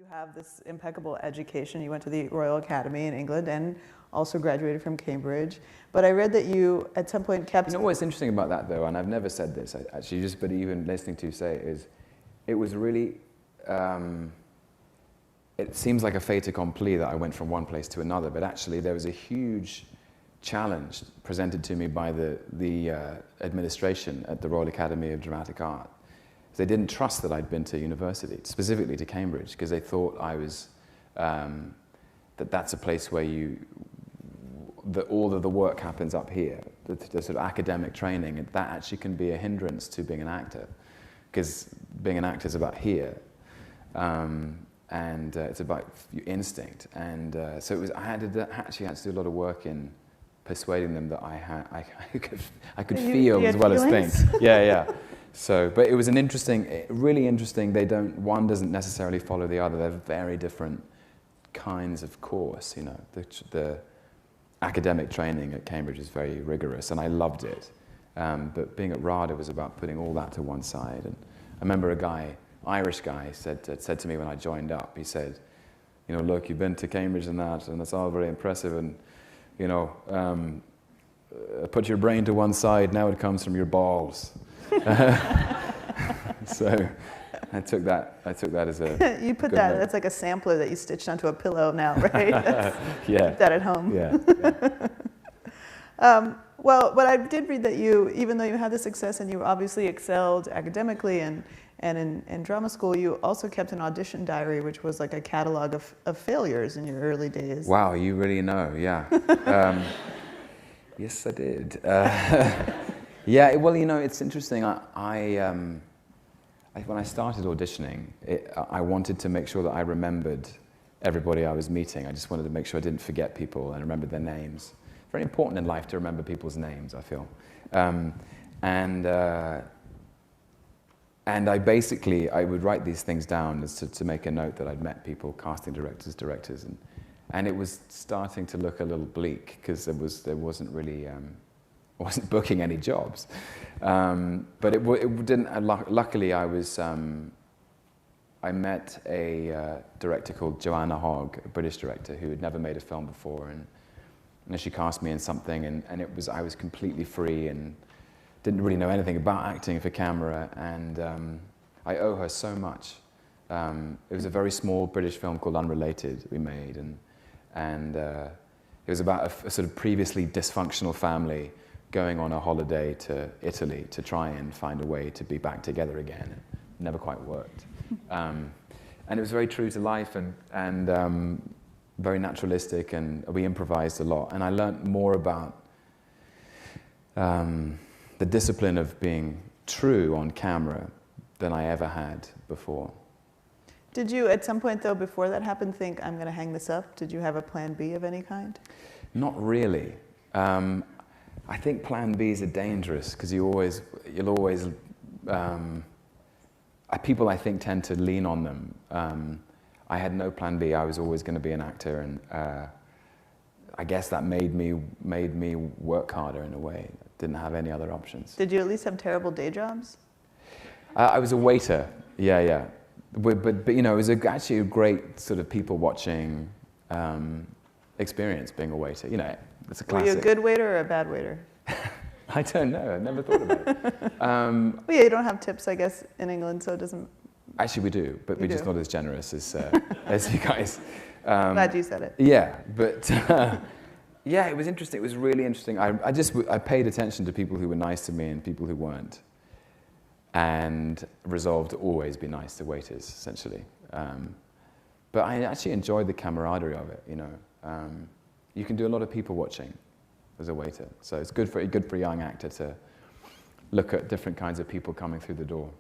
You have this impeccable education. You went to the Royal Academy in England and also graduated from Cambridge. But I read that you, at some point, kept... You know what's interesting about that, though, and I've never said this, actually, but even listening to you say it, is it was really... it seems like a fait accompli that I went from one place to another, but actually there was a huge challenge presented to me by the administration at the Royal Academy of Dramatic Art. They didn't trust that I'd been to university, specifically to Cambridge, because they thought I was, that's a place where all of the work happens up here, the sort of academic training, and that actually can be a hindrance to being an actor, because being an actor is about here, and it's about your instinct, and so it was, I actually had to do a lot of work in persuading them that I could feel as well as think. Yeah. So, but it was an interesting, really interesting. One doesn't necessarily follow the other. They're very different kinds of course. You know, the academic training at Cambridge is very rigorous, and I loved it. But being at RADA was about putting all that to one side. And I remember Irish guy said to me when I joined up. He said, "You know, look, you've been to Cambridge and that's all very impressive, and you know, put your brain to one side. Now it comes from your balls." So I took that as a you put that, that's like a sampler that you stitched onto a pillow now, right? Yeah. Keep that at home. Yeah. Well, but I did read that you, even though you had the success and you obviously excelled academically and in drama school, you also kept an audition diary, which was like a catalog of failures in your early days. Wow, you really know, yeah. Yes, I did. Yeah, well, you know, it's interesting. When I started auditioning, I wanted to make sure that I remembered everybody I was meeting. I just wanted to make sure I didn't forget people and remember their names. Very important in life to remember people's names, I feel. And I would write these things down as to make a note that I'd met people, casting directors, and it was starting to look a little bleak because there wasn't really. I wasn't booking any jobs, but it didn't. Luckily, I met a director called Joanna Hogg, a British director who had never made a film before, and she cast me in something, and I was completely free and didn't really know anything about acting for camera, and I owe her so much. It was a very small British film called Unrelated we made, and it was about a sort of previously dysfunctional family going on a holiday to Italy to try and find a way to be back together again. It never quite worked. And it was very true to life and very naturalistic, and we improvised a lot. And I learned more about the discipline of being true on camera than I ever had before. Did you, at some point though, before that happened, think, I'm going to hang this up? Did you have a plan B of any kind? Not really. I think plan Bs are dangerous because you'll always, people I think tend to lean on them. I had no plan B. I was always going to be an actor, and I guess that made me work harder in a way. I didn't have any other options. Did you at least have terrible day jobs? I was a waiter. Yeah. But you know, it was actually a great sort of people watching experience being a waiter. You know. It's a classic. Were you a good waiter or a bad waiter? I don't know. I never thought about it. Well, yeah, you don't have tips, I guess, in England, so it doesn't... Actually, we do, but we're just not as generous as you guys. Glad you said it. Yeah, but yeah, it was interesting. It was really interesting. I paid attention to people who were nice to me and people who weren't, and resolved to always be nice to waiters, essentially. But I actually enjoyed the camaraderie of it, you know. You can do a lot of people watching as a waiter, so it's good for a young actor to look at different kinds of people coming through the door.